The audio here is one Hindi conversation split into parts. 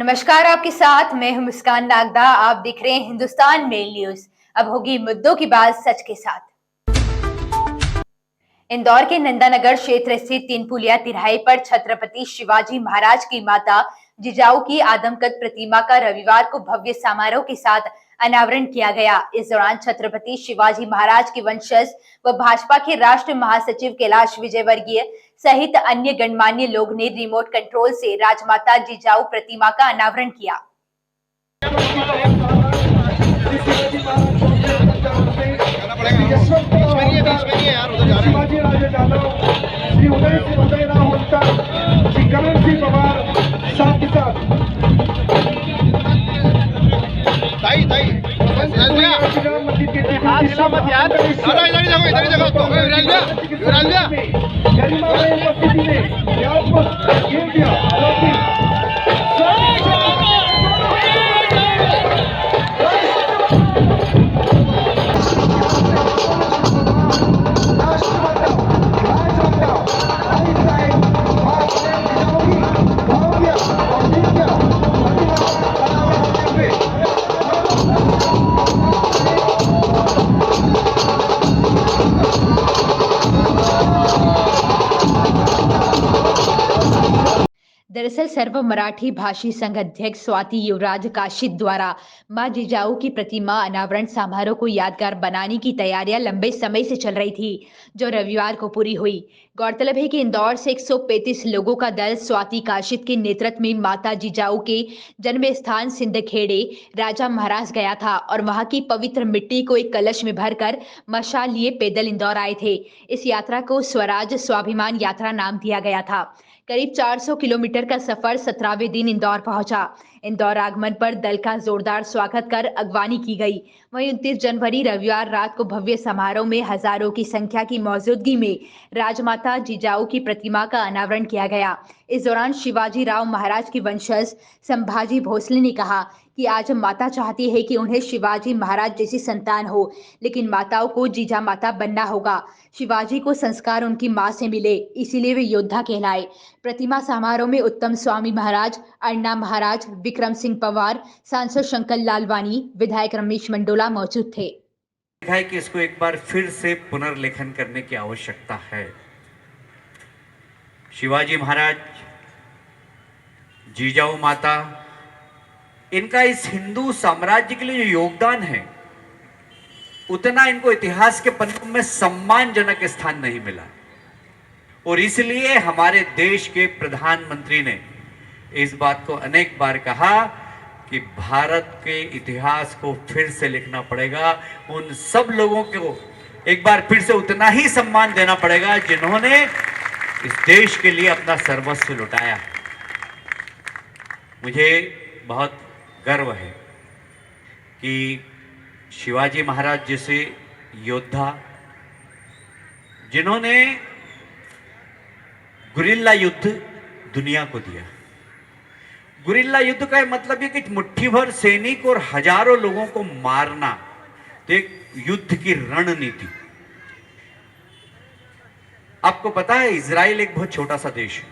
नमस्कार, आपके साथ मैं हूं मुस्कान नागदा। आप देख रहे हैं हिंदुस्तान मेल न्यूज। अब होगी मुद्दों की बात सच के साथ। इंदौर के नंदानगर क्षेत्र स्थित तीन पुलिया तिराहे पर छत्रपति शिवाजी महाराज की माता जिजाऊ की आदमकद प्रतिमा का रविवार को भव्य समारोह के साथ अनावरण किया गया। इस दौरान छत्रपति शिवाजी महाराज के वंशज व भाजपा के राष्ट्रीय महासचिव कैलाश विजयवर्गीय सहित अन्य गणमान्य लोग ने रिमोट कंट्रोल से राजमाता जिजाऊ प्रतिमा का अनावरण किया। शिवाजी राजे जाधव, श्री उदय राव होलकर, श्री करण सिंह पवार साथ के साथ दरअसल सर्व मराठी भाषी संघ अध्यक्ष स्वाति युवराज काशिद द्वारा मां जिजाऊ की प्रतिमा अनावरण समारोह को यादगार बनाने की तैयारियां लंबे समय से चल रही थी, जो रविवार को पूरी हुई। गौरतलब है कि इंदौर से 135 लोगों का दल स्वाति काशिद के नेतृत्व में माता जिजाऊ के जन्म स्थान सिंदखेड़े राजा महाराज गया था और वहां की पवित्र मिट्टी को एक कलश में भरकर मशाल लिए पैदल इंदौर आए थे। इस यात्रा को स्वराज स्वाभिमान यात्रा नाम दिया गया था। करीब 400 किलोमीटर का सफर 17वें दिन इंदौर पहुंचा। इंदौर आगमन पर दल का जोरदार स्वागत कर अगवानी की गई। वहीं 29 जनवरी रविवार रात को भव्य समारोह में हजारों की संख्या की मौजूदगी में राजमाता जिजाऊ की प्रतिमा का अनावरण किया गया। इस दौरान शिवाजी राव महाराज के वंशज संभाजी भोसले ने कहा कि आज माता चाहती है कि उन्हें शिवाजी महाराज जैसी संतान हो, लेकिन माताओं को जीजा माता बनना होगा। शिवाजी को संस्कार उनकी मां से मिले, इसीलिए वे योद्धा कहलाए। प्रतिमा समारोह में उत्तम स्वामी महाराज, अण्णा महाराज, विक्रम सिंह पवार, सांसद शंकर लालवानी, विधायक रमेश मंडोला मौजूद थे। है कि इसको एक बार फिर से पुनर्लेखन करने की आवश्यकता है। शिवाजी महाराज, जिजाऊ माता, इनका इस हिंदू साम्राज्य के लिए जो योगदान है, उतना इनको इतिहास के पन्नों में सम्मानजनक स्थान नहीं मिला। और इसलिए हमारे देश के प्रधानमंत्री ने इस बात को अनेक बार कहा कि भारत के इतिहास को फिर से लिखना पड़ेगा। उन सब लोगों को एक बार फिर से उतना ही सम्मान देना पड़ेगा जिन्होंने इस देश के लिए अपना सर्वस्व लुटाया। मुझे बहुत गर्व है कि शिवाजी महाराज जैसे योद्धा, जिन्होंने गुरिल्ला युद्ध दुनिया को दिया। गुरिल्ला युद्ध का मतलब है कि मुट्ठी भर सैनिक और हजारों लोगों को मारना, तो एक युद्ध की रणनीति। आपको पता है, इजराइल एक बहुत छोटा सा देश है,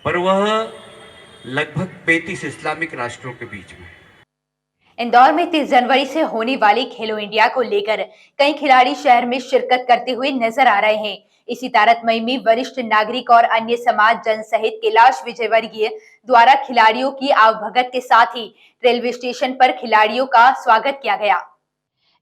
पर वह लगभग 35 इस्लामिक राष्ट्रों के बीच में। इंदौर में 30 जनवरी से होने वाली खेलो इंडिया को लेकर कई खिलाड़ी शहर में शिरकत करते हुए नजर आ रहे हैं। इसी तारतम्य में वरिष्ठ नागरिक और अन्य समाज जन सहित कैलाश विजयवर्गीय द्वारा खिलाड़ियों की आवभगत के साथ ही रेलवे स्टेशन पर खिलाड़ियों का स्वागत किया गया।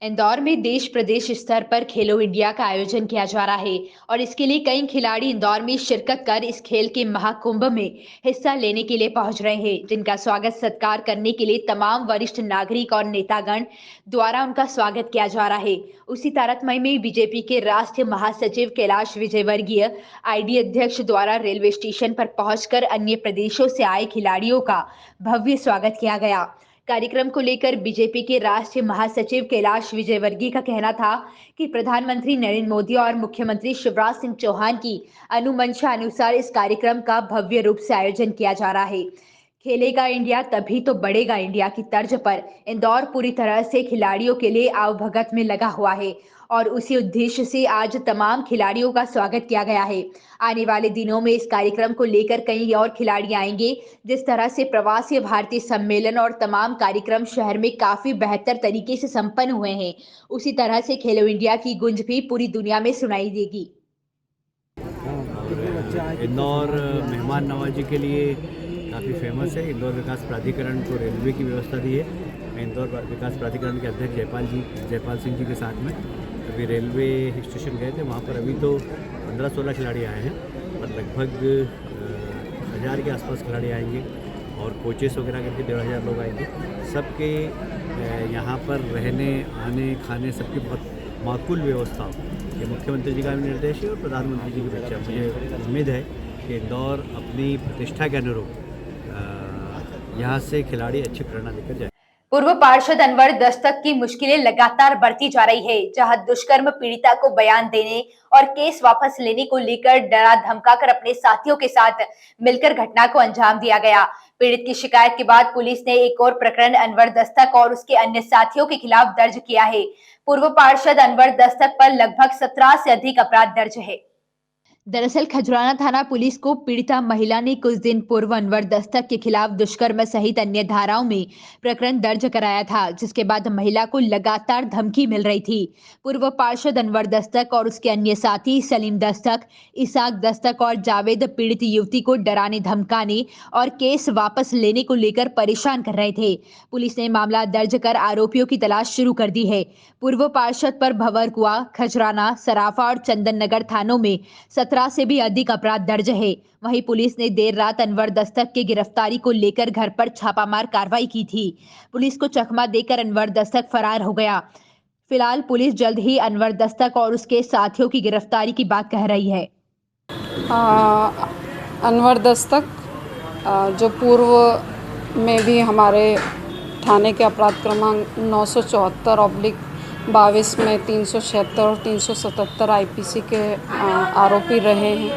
इंदौर में देश प्रदेश स्तर पर खेलो इंडिया का आयोजन किया जा रहा है और इसके लिए कई खिलाड़ी इंदौर में शिरकत कर इस खेल के महाकुंभ में हिस्सा लेने के लिए पहुंच रहे हैं, जिनका स्वागत सत्कार करने के लिए तमाम वरिष्ठ नागरिक और नेतागण द्वारा उनका स्वागत किया जा रहा है। उसी तारतम्य में बीजेपी के राष्ट्रीय महासचिव कैलाश विजयवर्गीय आईडी अध्यक्ष द्वारा रेलवे स्टेशन पर पहुंचकर अन्य प्रदेशों से आए खिलाड़ियों का भव्य स्वागत किया गया। कार्यक्रम को लेकर बीजेपी के राष्ट्रीय महासचिव कैलाश विजयवर्गीय का कहना था कि प्रधानमंत्री नरेंद्र मोदी और मुख्यमंत्री शिवराज सिंह चौहान की अनुमंशा अनुसार इस कार्यक्रम का भव्य रूप से आयोजन किया जा रहा है। खेलेगा इंडिया तभी तो बढ़ेगा इंडिया की तर्ज पर इंदौर पूरी तरह से खिलाड़ियों के लिए आवभगत में लगा हुआ है और उसी उद्देश्य से आज तमाम खिलाड़ियों का स्वागत किया गया है। आने वाले दिनों में इस कार्यक्रम को लेकर कई और खिलाड़ी आएंगे। जिस तरह से प्रवासी भारतीय सम्मेलन और तमाम कार्यक्रम शहर में काफी बेहतर तरीके से संपन्न हुए हैं, उसी तरह से खेलो इंडिया की गूंज भी पूरी दुनिया में सुनाई देगी। इंदौर मेहमान नवाजी के लिए काफ़ी फेमस है। इंदौर विकास प्राधिकरण को रेलवे की व्यवस्था दी है। इंदौर विकास प्राधिकरण के अध्यक्ष जयपाल सिंह जी के साथ में अभी रेलवे स्टेशन गए थे। वहाँ पर अभी तो 15-16 खिलाड़ी आए हैं और लगभग 1000 के आसपास खिलाड़ी आएंगे और कोचेस वगैरह करके 1500 लोग आएंगे। सबके यहाँ पर रहने आने खाने सबकी बहुत माकूल व्यवस्था हो, ये मुख्यमंत्री जी का भी निर्देश है और प्रधानमंत्री जी की इच्छा। मुझे उम्मीद है कि इंदौर अपनी प्रतिष्ठा के अनुरूप यहाँ से खिलाड़ी अच्छी प्रेरणा लेकर जाए। पूर्व पार्षद अनवर दस्तक की मुश्किलें लगातार बढ़ती जा रही है, जहां दुष्कर्म पीड़िता को बयान देने और केस वापस लेने को लेकर डरा धमकाकर अपने साथियों के साथ मिलकर घटना को अंजाम दिया गया। पीड़ित की शिकायत के बाद पुलिस ने एक और प्रकरण अनवर दस्तक और उसके अन्य साथियों के खिलाफ दर्ज किया है। पूर्व पार्षद अनवर दस्तक पर लगभग 17 से अधिक अपराध दर्ज है। दरअसल खजुराना थाना पुलिस को पीड़िता महिला ने कुछ दिन पूर्व अनवर दस्तक के खिलाफ दुष्कर्म सहित अन्य धाराओं में प्रकरण दर्ज कराया था, जिसके बाद महिला को लगातार धमकी मिल रही थी। पूर्व पार्षद अनवर दस्तक और उसके अन्य साथी सलीम दस्तक, इसाक दस्तक और जावेद पीड़ित युवती को डराने धमकाने और केस वापस लेने को लेकर परेशान कर रहे थे। पुलिस ने मामला दर्ज कर आरोपियों की तलाश शुरू कर दी है। पूर्व पार्षद पर भंवरकुआ, खजुराना, सराफा और चंदन नगर थानों में 17 से भी अधिक अपराध दर्ज है। वहीं पुलिस ने देर रात अनवर दस्तक की गिरफ्तारी को लेकर घर पर छापामार कार्रवाई की थी। पुलिस को चकमा देकर अनवर दस्तक फरार हो गया। फिलहाल पुलिस जल्द ही अनवर दस्तक और उसके साथियों की गिरफ्तारी की बात कह रही है। अनवर दस्तक जो पूर्व में भी हमारे थाने के अपराध क्रमांक 974/22 में 376 और 377 IPC के आरोपी रहे हैं,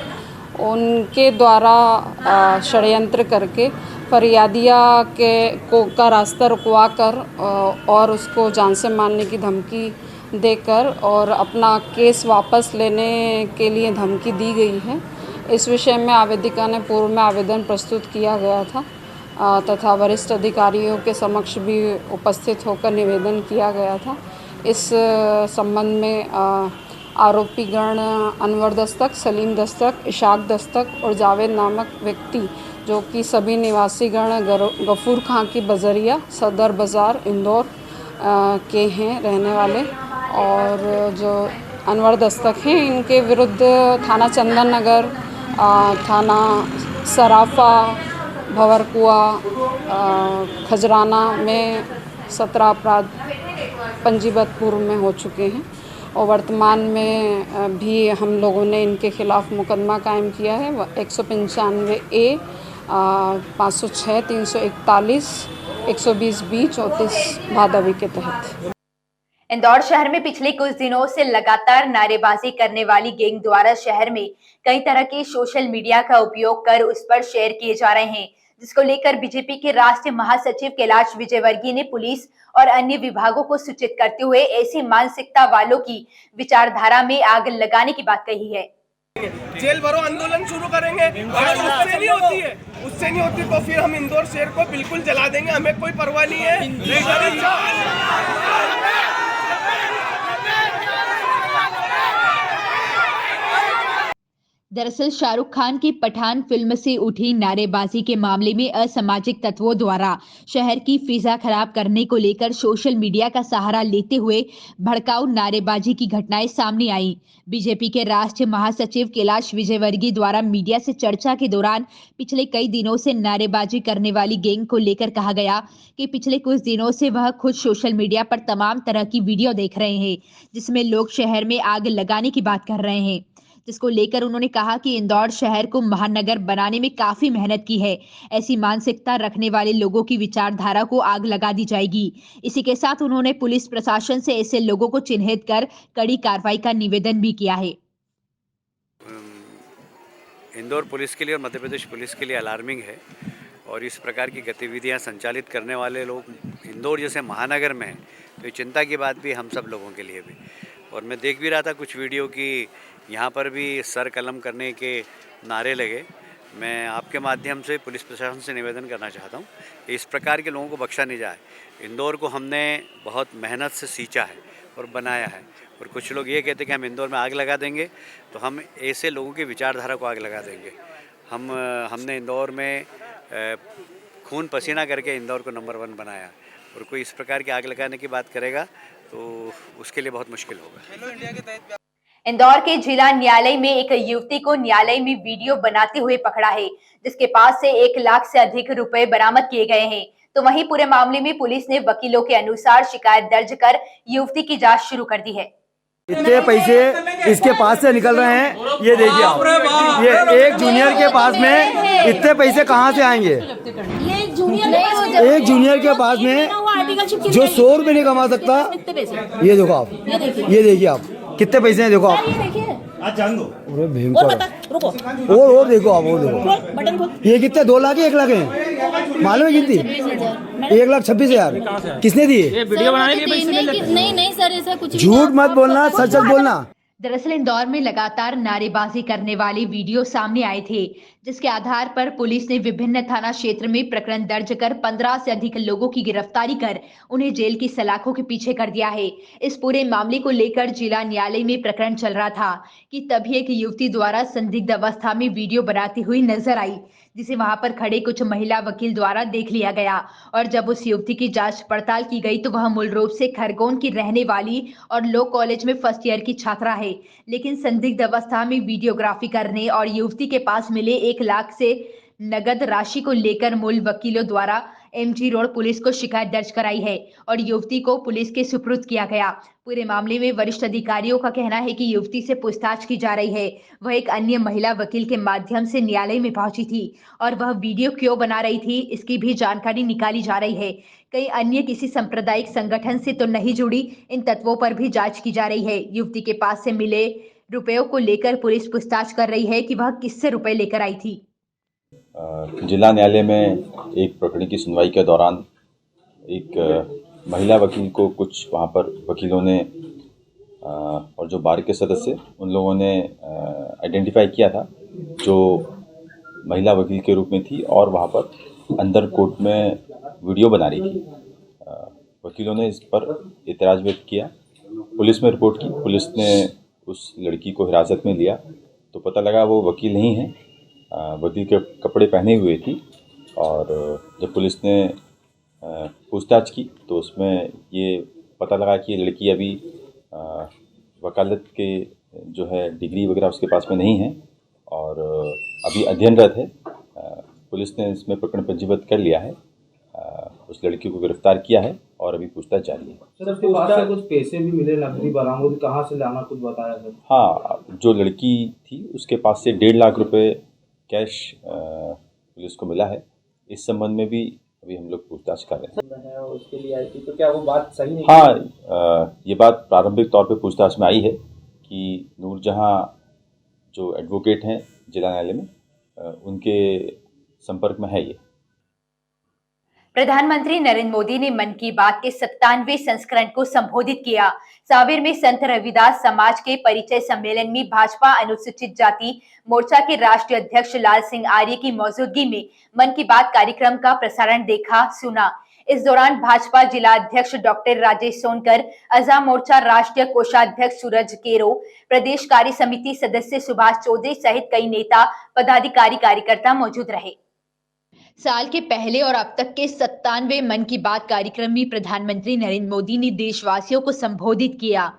उनके द्वारा षड्यंत्र करके फरियादिया का रास्ता रुकवा कर और उसको जान से मारने की धमकी देकर और अपना केस वापस लेने के लिए धमकी दी गई है। इस विषय में आवेदिका ने पूर्व में आवेदन प्रस्तुत किया गया था तथा वरिष्ठ अधिकारियों के समक्ष भी उपस्थित होकर निवेदन किया गया था। इस संबंध में आरोपीगण अनवर दस्तक, सलीम दस्तक, इशाक दस्तक और जावेद नामक व्यक्ति, जो कि सभी निवासी गण गफूर खां की बजरिया सदर बाज़ार इंदौर के हैं रहने वाले, और जो अनवर दस्तक हैं इनके विरुद्ध थाना चंदन नगर, थाना सराफा, भंवरकुआ, खजराना में 17 अपराध पंजीबद्ध पूर्व में हो चुके हैं और वर्तमान में भी हम लोगों ने इनके खिलाफ मुकदमा कायम किया है 195A, 506, 341, 120B, 34 भादवी के तहत। इंदौर शहर में पिछले कुछ दिनों से लगातार नारेबाजी करने वाली गैंग द्वारा शहर में कई तरह के सोशल मीडिया का उपयोग कर उस पर शेयर किए जा रहे हैं, जिसको लेकर बीजेपी के राष्ट्रीय महासचिव कैलाश विजयवर्गीय ने पुलिस और अन्य विभागों को सूचित करते हुए ऐसी मानसिकता वालों की विचारधारा में आग लगाने की बात कही है। जेल भरो आंदोलन शुरू करेंगे, अगर उससे नहीं होती तो फिर हम इंदौर शहर को बिल्कुल जला देंगे, हमें कोई परवाह नहीं है। दरअसल शाहरुख खान की पठान फिल्म से उठी नारेबाजी के मामले में असामाजिक तत्वों द्वारा शहर की फिजा खराब करने को लेकर सोशल मीडिया का सहारा लेते हुए भड़काऊ नारेबाजी की घटनाएं सामने आई। बीजेपी के राष्ट्रीय महासचिव कैलाश विजयवर्गीय द्वारा मीडिया से चर्चा के दौरान पिछले कई दिनों से नारेबाजी करने वाली गैंग को लेकर कहा गया कि पिछले कुछ दिनों से वह खुद सोशल मीडिया पर तमाम तरह की वीडियो देख रहे हैं, जिसमें लोग शहर में आग लगाने की बात कर रहे हैं, जिसको लेकर उन्होंने कहा कि इंदौर शहर को महानगर बनाने में काफी मेहनत की है। ऐसी मानसिकता रखने वाले लोगों की विचारधारा को आग लगा दी जाएगी। इसी के साथ उन्होंने पुलिस प्रशासन से ऐसे लोगों को चिन्हित कर कड़ी कार्रवाई का निवेदन भी किया है। इंदौर पुलिस के लिए और मध्य प्रदेश पुलिस के लिए अलार्मिंग है और इस प्रकार की गतिविधियां संचालित करने वाले लोग इंदौर जैसे महानगर में हैं, तो ये चिंता की बात भी हम सब लोगों के लिए भी। और मैं देख भी रहा था कुछ वीडियो की यहाँ पर भी सर कलम करने के नारे लगे। मैं आपके माध्यम से पुलिस प्रशासन से निवेदन करना चाहता हूँ कि इस प्रकार के लोगों को बख्शा नहीं जाए। इंदौर को हमने बहुत मेहनत से सींचा है और बनाया है, और कुछ लोग ये कहते हैं कि हम इंदौर में आग लगा देंगे, तो हम ऐसे लोगों की विचारधारा को आग लगा देंगे। हमने इंदौर में खून पसीना करके इंदौर को नंबर 1 बनाया, और कोई इस प्रकार की आग लगाने की बात करेगा तो उसके लिए बहुत मुश्किल होगा। इंदौर के जिला न्यायालय में एक युवती को न्यायालय में वीडियो बनाते हुए पकड़ा है, जिसके पास से 1 लाख से अधिक रुपए बरामद किए गए हैं। तो वहीं पूरे मामले में पुलिस ने वकीलों के अनुसार शिकायत दर्ज कर युवती की जांच शुरू कर दी है। इतने पैसे इसके पास से निकल रहे हैं, ये देखिए आप, ये एक जूनियर के पास में इतने पैसे कहाँ से आएंगे? एक जूनियर के पास में जो 100 रुपए नहीं कमा सकता, ये देखो आप, ये देखिए आप कितने पैसे हैं, देखो आप। अरे भयंकर, और देखो आप, और देखो ये कितने 2 लाख 1 लाख हैं, मालूम है कितनी? 1,26,000 किसने दिए? वीडियो बनाने के पैसे नहीं सर, ऐसा कुछ झूठ मत बोलना, सच सच बोलना। दरअसल इंदौर में लगातार नारेबाजी करने वाले वीडियो सामने आए थे, जिसके आधार पर पुलिस ने विभिन्न थाना क्षेत्र में प्रकरण दर्ज कर 15 से अधिक लोगों की गिरफ्तारी कर उन्हें जेल की सलाखों के पीछे कर दिया है। इस पूरे मामले को लेकर जिला न्यायालय में प्रकरण चल रहा था कि तभी एक युवती द्वारा संदिग्ध अवस्था में वीडियो बनाती हुई नजर आई, जिसे वहां पर खड़े कुछ महिला वकील द्वारा देख लिया गया। और जब उस युवती की जांच पड़ताल की गई तो वह मूल रूप से खरगोन की रहने वाली और लॉ कॉलेज में फर्स्ट ईयर की छात्रा है, लेकिन संदिग्ध अवस्था में वीडियोग्राफी करने और युवती के पास मिले 1 लाख से नगद राशि को लेकर मूल वकीलों द्वारा एमजी रोड पुलिस को शिकायत दर्ज कराई है और युवती को पुलिस के सुपुर्द किया गया। पूरे मामले में वरिष्ठ अधिकारियों का कहना है कि युवती से पूछताछ की जा रही है। वह एक अन्य महिला वकील के माध्यम से न्यायालय में पहुंची थी और वह वीडियो क्यों बना रही थी, इसकी भी जानकारी निकाली जा रही है। कई अन्य किसी सांप्रदायिक संगठन से तो नहीं जुड़ी, इन तत्वों पर भी जांच की जा रही है। युवती के पास से मिले रुपयों को लेकर पुलिस पूछताछ कर रही है कि वह किससे रुपए लेकर आई थी। जिला न्यायालय में एक प्रकरण की सुनवाई के दौरान एक महिला वकील को कुछ वहाँ पर वकीलों ने और जो बार के सदस्य उन लोगों ने आइडेंटिफाई किया था जो महिला वकील के रूप में थी और वहाँ पर अंदर कोर्ट में वीडियो बना रही थी। वकीलों ने इस पर एतराज़ व्यक्त किया, पुलिस में रिपोर्ट की। पुलिस ने उस लड़की को हिरासत में लिया तो पता लगा वो वकील नहीं है, वकील के कपड़े पहने हुए थी। और जब पुलिस ने पूछताछ की तो उसमें ये पता लगा कि ये लड़की अभी वकालत के जो है डिग्री वगैरह उसके पास में नहीं है और अभी अध्ययनरत है। पुलिस ने इसमें प्रकरण पंजीबद्ध कर लिया है, उस लड़की को गिरफ्तार किया है और अभी पूछताछ जारी है। सर, उसके पास से कुछ पैसे भी मिले, नकदी बरामद, कहाँ से लाना कुछ बताया सर? हाँ, जो लड़की थी उसके पास से 1.5 लाख रुपए कैश पुलिस को मिला है। इस संबंध में भी अभी हम लोग पूछताछ कर रहे हैं। उसके लिए आई थी तो क्या वो बात सही नहीं? हाँ, ये बात प्रारंभिक तौर पे पूछताछ में आई है कि नूरजहां जो एडवोकेट हैं जिला न्यायालय में, उनके संपर्क में है ये। प्रधानमंत्री नरेंद्र मोदी ने मन की बात के 97वें संस्करण को संबोधित किया। सांवेर में संत रविदास समाज के परिचय सम्मेलन में भाजपा अनुसूचित जाति मोर्चा के राष्ट्रीय अध्यक्ष लाल सिंह आर्य की मौजूदगी में मन की बात कार्यक्रम का प्रसारण देखा सुना। इस दौरान भाजपा जिला अध्यक्ष डॉक्टर राजेश सोनकर, आजाद मोर्चा राष्ट्रीय कोषाध्यक्ष सूरज केरो, प्रदेश कार्य समिति सदस्य सुभाष चौधरी सहित कई नेता, पदाधिकारी, कार्यकर्ता मौजूद रहे। साल के पहले और अब तक के 97वें मन की बात कार्यक्रम में प्रधानमंत्री नरेंद्र मोदी ने देशवासियों को संबोधित किया।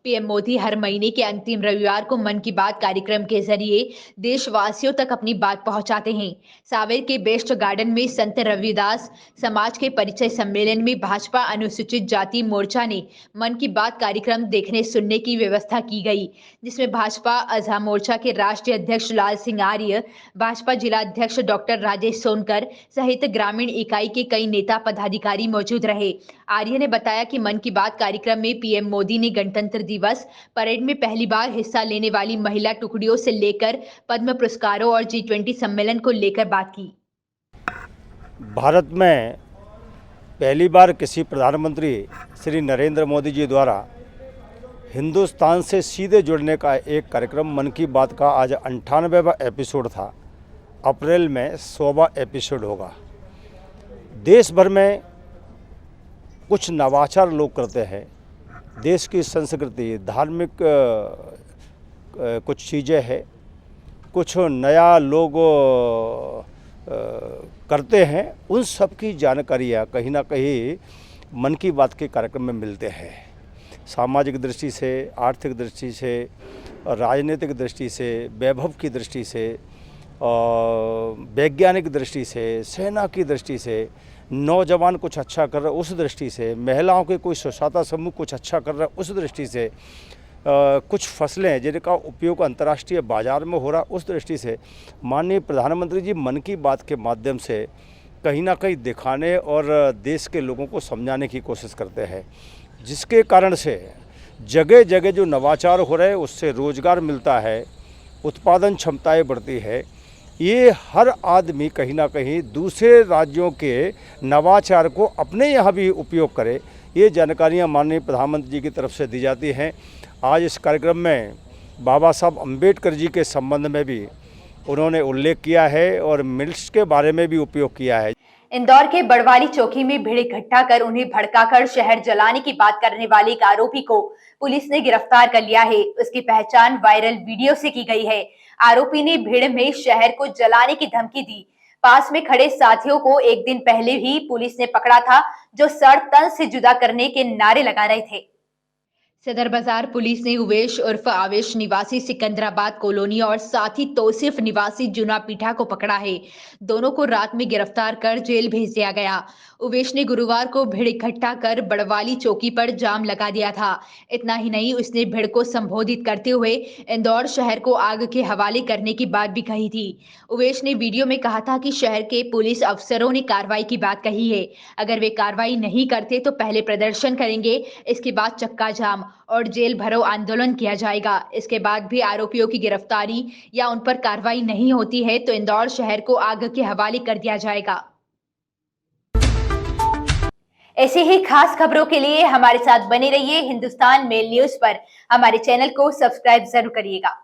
पीएम मोदी हर महीने के अंतिम रविवार को मन की बात कार्यक्रम के जरिए देशवासियों तक अपनी बात पहुंचाते हैं। सांवेर के बेस्ट गार्डन में संत रविदास समाज के परिचय सम्मेलन में भाजपा अनुसूचित जाति मोर्चा ने मन की बात कार्यक्रम देखने सुनने की व्यवस्था की गई, जिसमें भाजपा आजाद मोर्चा के राष्ट्रीय अध्यक्ष लाल सिंह आर्य, भाजपा जिला अध्यक्ष डॉक्टर राजेश सोनकर सहित ग्रामीण इकाई के कई नेता, पदाधिकारी मौजूद रहे। आर्य ने बताया कि मन की बात कार्यक्रम में पीएम मोदी ने गणतंत्र दिवस परेड में पहली बार हिस्सा लेने वाली महिला टुकड़ियों से लेकर पद्म पुरस्कारों और G20 सम्मेलन को लेकर बात की। भारत में पहली बार किसी प्रधानमंत्री श्री नरेंद्र मोदी जी द्वारा हिंदुस्तान से सीधे जुड़ने का एक कार्यक्रम मन की बात का आज 98वां एपिसोड था। अप्रैल में 100वां एपिसोड होगा। देश भर में कुछ नवाचार लोग करते हैं। देश की संस्कृति, धार्मिक कुछ चीज़ें हैं, कुछ नया लोग करते हैं। उन सब की जानकारियाँ कहीं ना कहीं मन की बात के कार्यक्रम में मिलते हैं। सामाजिक दृष्टि से, आर्थिक दृष्टि से, राजनीतिक दृष्टि से, वैभव की दृष्टि से, वैज्ञानिक दृष्टि से, सेना की दृष्टि से, नौजवान कुछ अच्छा कर रहे उस दृष्टि से, महिलाओं के कोई स्वच्छता समूह कुछ अच्छा कर रहा है उस दृष्टि से, कुछ फसलें जिनका उपयोग अंतर्राष्ट्रीय बाजार में हो रहा उस दृष्टि से माननीय प्रधानमंत्री जी मन की बात के माध्यम से कहीं ना कहीं दिखाने और देश के लोगों को समझाने की कोशिश करते हैं, जिसके कारण से जगह जगह जो नवाचार हो रहे हैं उससे रोज़गार मिलता है, उत्पादन क्षमताएं बढ़ती है। ये हर आदमी कहीं ना कहीं दूसरे राज्यों के नवाचार को अपने यहाँ भी उपयोग करे, ये जानकारियाँ माननीय प्रधानमंत्री जी की तरफ से दी जाती हैं। आज इस कार्यक्रम में बाबा साहब अम्बेडकर जी के संबंध में भी उन्होंने उल्लेख किया है और मिल्स के बारे में भी उपयोग किया है। इंदौर के बड़वाली चौकी में भीड़ इकट्ठा कर उन्हें भड़काकर शहर जलाने की बात करने वाले एक आरोपी को पुलिस ने गिरफ्तार कर लिया है। उसकी पहचान वायरल वीडियो से की गई है। आरोपी ने भीड़ में शहर को जलाने की धमकी दी। पास में खड़े साथियों को एक दिन पहले ही पुलिस ने पकड़ा था, जो सड़ तन से जुदा करने के नारे लगा रहे थे। सदर बाजार पुलिस ने उवेश उर्फ आवेश निवासी सिकंदराबाद कॉलोनी और साथी तौसीफ निवासी जुना पीठा को पकड़ा है। दोनों को रात में गिरफ्तार कर जेल भेज दिया गया। उवेश ने गुरुवार को भीड़ इकट्ठा कर बड़वाली चौकी पर जाम लगा दिया था। इतना ही नहीं, उसने भीड़ को संबोधित करते हुए इंदौर शहर को आग के हवाले करने की बात भी कही थी। उवेश ने वीडियो में कहा था कि शहर के पुलिस अफसरों ने कार्रवाई की बात कही है। अगर वे कार्रवाई नहीं करते तो पहले प्रदर्शन करेंगे, इसके बाद चक्का जाम और जेल भरो आंदोलन किया जाएगा। इसके बाद भी आरोपियों की गिरफ्तारी या उन पर कार्रवाई नहीं होती है तो इंदौर शहर को आग के हवाले कर दिया जाएगा। ऐसी ही खास खबरों के लिए हमारे साथ बने रहिए। हिंदुस्तान मेल न्यूज पर हमारे चैनल को सब्सक्राइब जरूर करिएगा।